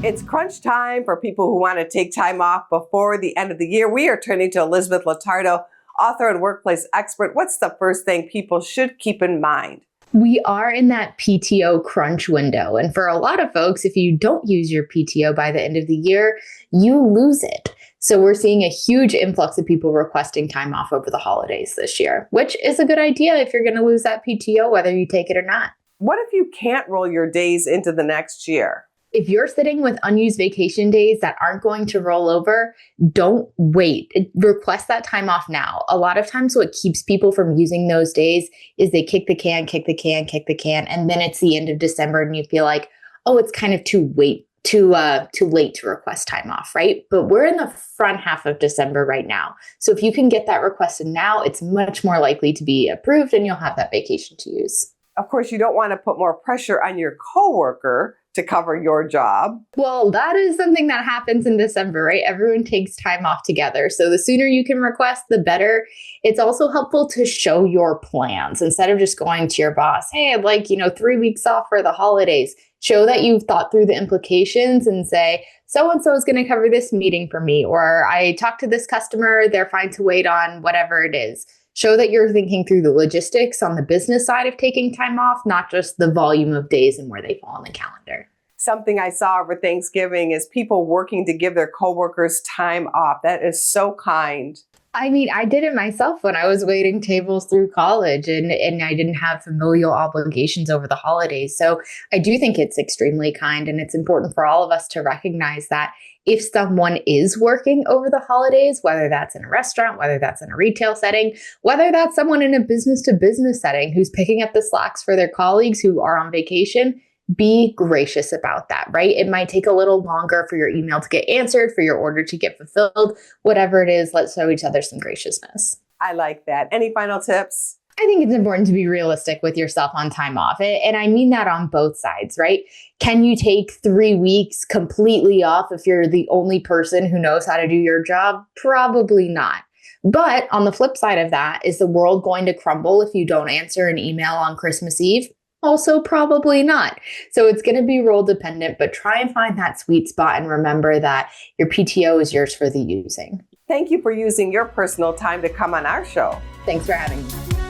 It's crunch time for people who want to take time off before the end of the year. We are turning to Elizabeth Lotardo, author and workplace expert. What's the first thing people should keep in mind? We are in that PTO crunch window. And for a lot of folks, if you don't use your PTO by the end of the year, you lose it. So we're seeing a huge influx of people requesting time off over the holidays this year, which is a good idea if you're going to lose that PTO, whether you take it or not. What if you can't roll your days into the next year? If you're sitting with unused vacation days that aren't going to roll over, don't wait. Request that time off now. A lot of times what keeps people from using those days is they kick the can, and then it's the end of December and you feel like, oh, it's kind of too late to request time off, right? But we're in the front half of December right now. So if you can get that requested now, it's much more likely to be approved and you'll have that vacation to use. Of course, you don't want to put more pressure on your coworker to cover your job. Well, that is something that happens in December, right? Everyone takes time off together. So the sooner you can request, the better. It's also helpful to show your plans instead of just going to your boss, hey, I'd like, 3 weeks off for the holidays. Show that you've thought through the implications and say, so-and-so is going to cover this meeting for me, or I talked to this customer, they're fine to wait on whatever it is. Show that you're thinking through the logistics on the business side of taking time off, not just the volume of days and where they fall on the calendar. Something I saw over Thanksgiving is people working to give their coworkers time off. That is so kind. I mean, I did it myself when I was waiting tables through college and I didn't have familial obligations over the holidays. So I do think it's extremely kind, and it's important for all of us to recognize that if someone is working over the holidays, whether that's in a restaurant, whether that's in a retail setting, whether that's someone in a business to business setting who's picking up the slacks for their colleagues who are on vacation, be gracious about that, right? It might take a little longer for your email to get answered, for your order to get fulfilled, whatever it is, let's show each other some graciousness. I like that. Any final tips? I think it's important to be realistic with yourself on time off. And I mean that on both sides, right? Can you take 3 weeks completely off if you're the only person who knows how to do your job? Probably not. But on the flip side of that, is the world going to crumble if you don't answer an email on Christmas Eve? Also, probably not. So it's going to be role dependent, but try and find that sweet spot and remember that your PTO is yours for the using. Thank you for using your personal time to come on our show. Thanks for having me.